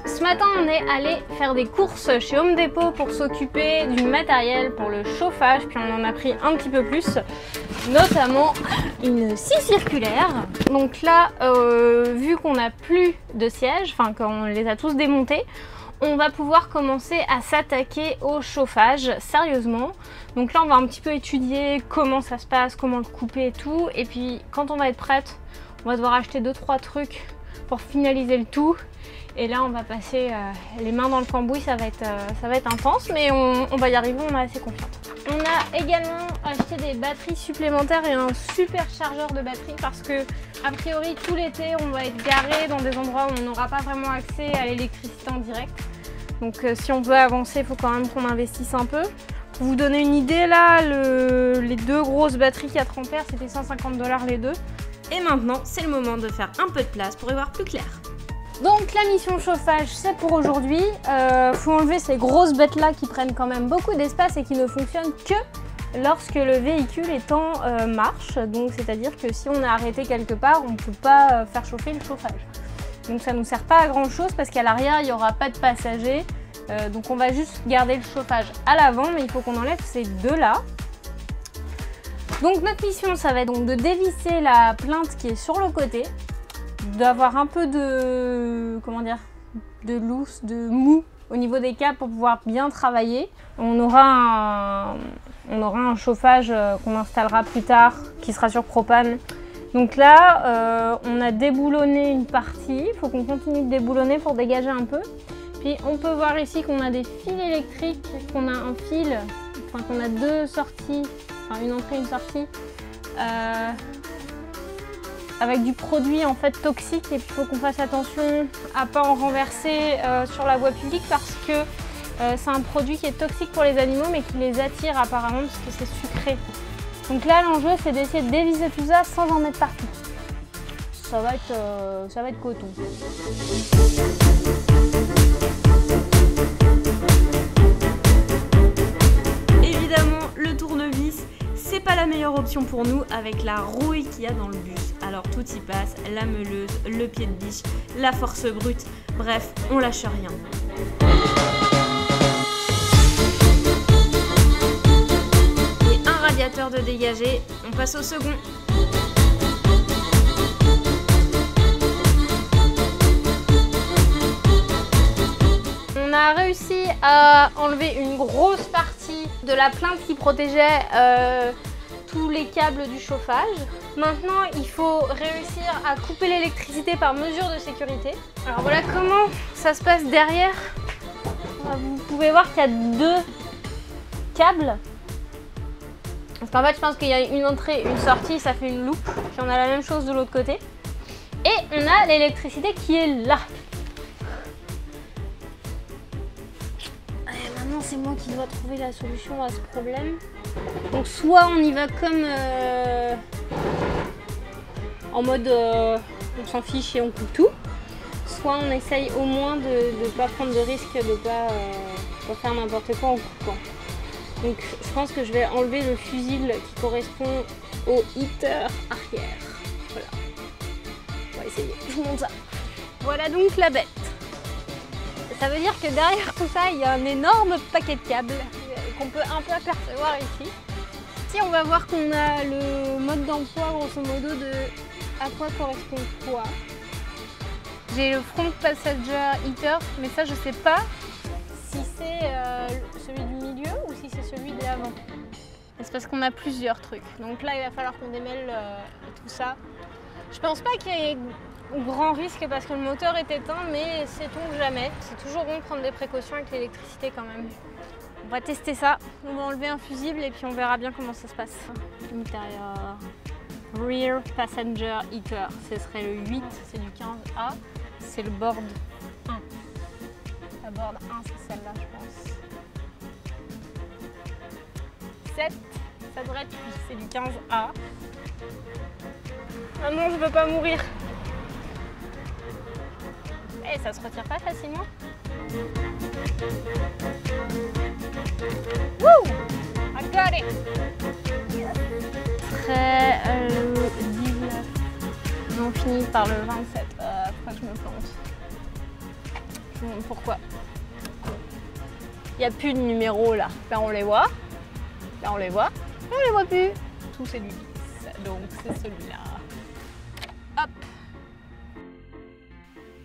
Ce matin, on est allé faire des courses chez Home Depot pour s'occuper du matériel pour le chauffage, puis on en a pris un petit peu plus, notamment une scie circulaire. Donc là, vu qu'on n'a plus de sièges, enfin qu'on les a tous démontés, on va pouvoir commencer à s'attaquer au chauffage sérieusement. Donc là, on va un petit peu étudier comment ça se passe, comment le couper et tout. Et puis quand on va être prête, on va devoir acheter 2-3 trucs pour finaliser le tout. Et là, on va passer les mains dans le cambouis, ça va être intense, mais on va y arriver, on est assez confiante. On a également acheté des batteries supplémentaires et un super chargeur de batterie parce que, a priori, tout l'été, on va être garé dans des endroits où on n'aura pas vraiment accès à l'électricité en direct. Donc si on veut avancer, il faut quand même qu'on investisse un peu. Pour vous donner une idée, là, les deux grosses batteries 4 ampères, c'était 150 $ les deux. Et maintenant, c'est le moment de faire un peu de place pour y voir plus clair. Donc la mission chauffage, c'est pour aujourd'hui. Faut enlever ces grosses bêtes là qui prennent quand même beaucoup d'espace et qui ne fonctionnent que lorsque le véhicule est en marche. Donc c'est-à-dire que si on est arrêté quelque part, on ne peut pas faire chauffer le chauffage. Donc ça ne nous sert pas à grand chose parce qu'à l'arrière, il n'y aura pas de passagers. Donc on va juste garder le chauffage à l'avant, mais il faut qu'on enlève ces deux là. Donc notre mission, ça va être donc de dévisser la plainte qui est sur le côté, d'avoir un peu de, comment dire, de loose, de mou au niveau des câbles pour pouvoir bien travailler. On aura un chauffage qu'on installera plus tard qui sera sur propane. Donc là, on a déboulonné une partie, il faut qu'on continue de déboulonner pour dégager un peu. Puis on peut voir ici qu'on a des fils électriques, qu'on a un fil, enfin qu'on a deux sorties, enfin une entrée et une sortie. Avec du produit en fait toxique, et puis il faut qu'on fasse attention à ne pas en renverser sur la voie publique parce que c'est un produit qui est toxique pour les animaux mais qui les attire apparemment parce que c'est sucré. Donc là l'enjeu c'est d'essayer de dévisser tout ça sans en mettre partout. Ça va être coton. Évidemment, le tournevis, c'est pas la meilleure option pour nous avec la rouille qu'il y a dans le bus. Alors tout y passe, la meuleuse, le pied de biche, la force brute, bref, on lâche rien. Et un radiateur de dégagé, on passe au second. On a réussi à enlever une grosse partie de la plainte qui protégeait tous les câbles du chauffage. Maintenant, il faut réussir à couper l'électricité par mesure de sécurité. Alors voilà comment ça se passe derrière. Vous pouvez voir qu'il y a deux câbles. Parce qu'en fait, je pense qu'il y a une entrée et une sortie, ça fait une loupe. Puis on a la même chose de l'autre côté. Et on a l'électricité qui est là. Et maintenant, c'est moi qui dois trouver la solution à ce problème. Donc soit on y va comme en mode on s'en fiche et on coupe tout, soit on essaye au moins de ne pas prendre de risque, de pas faire n'importe quoi en coupant. Donc je pense que je vais enlever le fusible qui correspond au heater arrière. Voilà. On va essayer, je vous montre ça. Voilà donc la bête. Ça veut dire que derrière tout ça, il y a un énorme paquet de câbles qu'on peut un peu apercevoir ici. Ici, on va voir qu'on a le mode d'emploi, grosso modo, de à quoi correspond quoi. J'ai le front passenger heater, mais ça, je sais pas si c'est celui du milieu ou si c'est celui de l'avant. C'est parce qu'on a plusieurs trucs. Donc là, il va falloir qu'on démêle tout ça. Je pense pas qu'il y ait grand risque parce que le moteur est éteint, mais sait-on jamais. C'est toujours bon de prendre des précautions avec l'électricité quand même. On va tester ça. On va enlever un fusible et puis on verra bien comment ça se passe. Intérieur. Rear Passenger Heater. Ce serait le 8, c'est du 15A. C'est le board 1. La board 1, c'est celle-là, je pense. 7, ça devrait être, c'est du 15A. Ah non, je veux pas mourir. Et ça se retire pas facilement. Wouh! I got it! Très le 19. On finit par le 27. Faut pas que je me plante. Pourquoi? Il n'y a plus de numéros là. Là on les voit. Là on les voit. On les voit plus. Tout c'est du bis. Donc c'est celui-là. Hop.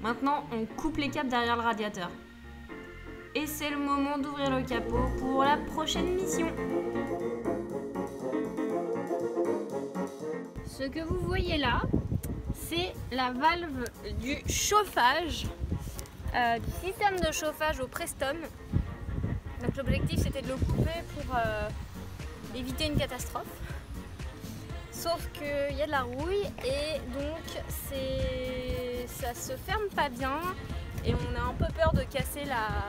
Maintenant, on coupe les câbles derrière le radiateur. Et c'est le moment d'ouvrir le capot pour la prochaine mission. Ce que vous voyez là, c'est la valve du chauffage, du système de chauffage au Preston. Donc l'objectif c'était de le couper pour éviter une catastrophe. Sauf qu'il y a de la rouille et donc ça se ferme pas bien et on a un peu peur de casser la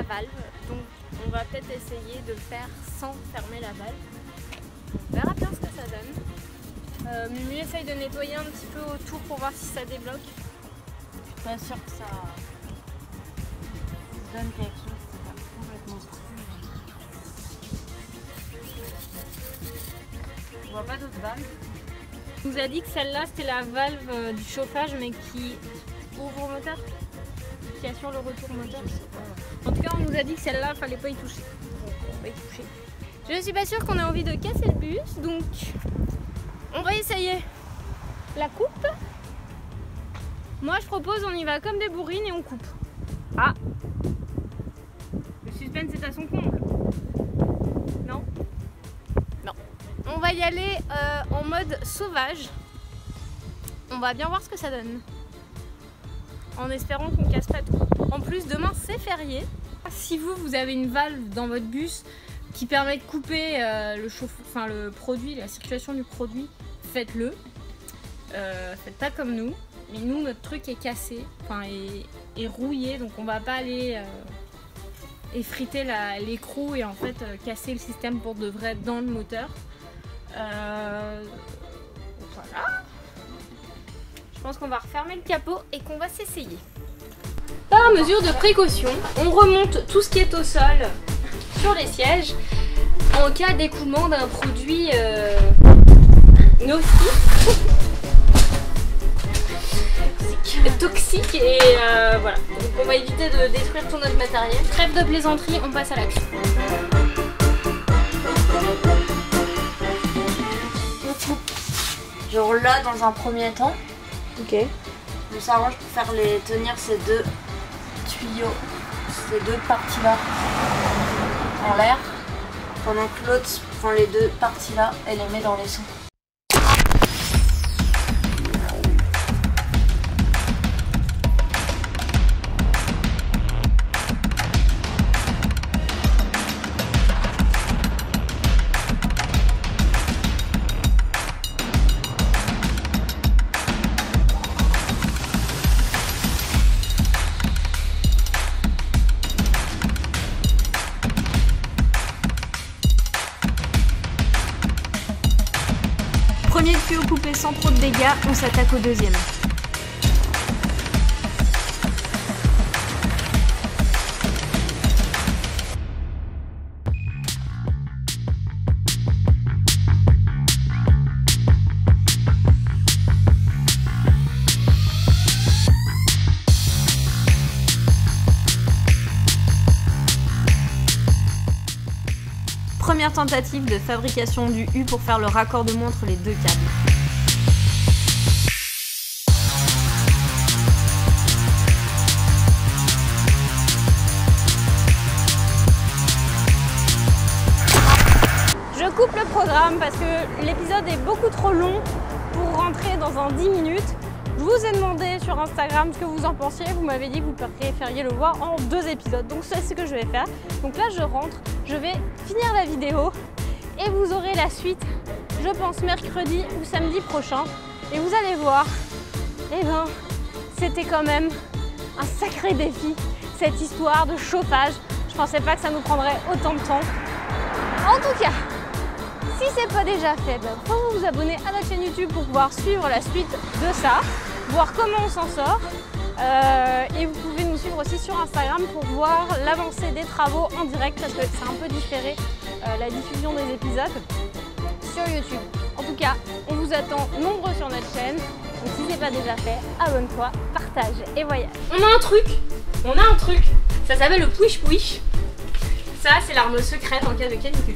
valve. Donc on va peut-être essayer de le faire sans fermer la valve. On verra bien ce que ça donne. Mimi essaye de nettoyer un petit peu autour pour voir si ça débloque. Je suis pas sûre que ça donne quelque chose, c'est pas complètement sûr. Je vois pas d'autres valves. On nous a dit que celle-là c'était la valve du chauffage mais qui ouvre au moteur, qui assure le retour au moteur. En tout cas on nous a dit que celle-là fallait pas y toucher. Donc on va y toucher. Je suis pas sûre qu'on ait envie de casser le bus, donc on va essayer la coupe. Moi je propose on y va comme des bourrines et on coupe. Ah, le suspense est à son comble. Non? Non. On va y aller en mode sauvage. On va bien voir ce que ça donne. En espérant qu'on casse pas tout. En plus demain c'est férié. Si vous avez une valve dans votre bus qui permet de couper le produit, la circulation du produit, faites-le. Faites pas comme nous. Mais nous, notre truc est cassé, est rouillé, donc on va pas aller effriter l'écrou et en fait casser le système pour de vrai dans le moteur. Voilà. Je pense qu'on va refermer le capot et qu'on va s'essayer. Par mesure de précaution, on remonte tout ce qui est au sol sur les sièges en cas d'écoulement d'un produit nocif, toxique et voilà. Donc on va éviter de détruire tout notre matériel. Trêve de plaisanterie, on passe à l'action. On coupe genre là dans un premier temps. Ok. On s'arrange pour faire tenir ces deux tuyaux, ces deux parties là en l'air, pendant que l'autre prend les deux parties là et les met dans les seaux. Premier tuyau coupé sans trop de dégâts, on s'attaque au deuxième. Première tentative de fabrication du U pour faire le raccordement entre les deux câbles. Je coupe le programme parce que l'épisode est beaucoup trop long pour rentrer dans un 10 minutes. Je vous ai demandé sur Instagram ce que vous en pensiez. Vous m'avez dit que vous préfériez le voir en 2 épisodes. Donc c'est ce que je vais faire. Donc là je rentre, je vais finir la vidéo et vous aurez la suite, je pense mercredi ou samedi prochain. Et vous allez voir, eh ben, c'était quand même un sacré défi cette histoire de chauffage. Je pensais pas que ça nous prendrait autant de temps. En tout cas, si c'est pas déjà fait, il faut vous abonner à la chaîne YouTube pour pouvoir suivre la suite de ça, voir comment on s'en sort. Et vous pouvez nous suivre aussi sur Instagram pour voir l'avancée des travaux en direct parce que c'est un peu différé la diffusion des épisodes sur YouTube. En tout cas, on vous attend nombreux sur notre chaîne Donc si c'est pas déjà fait, abonne-toi, partage et voyage. On a un truc, ça s'appelle le push push. Ça c'est l'arme secrète en cas de canicule.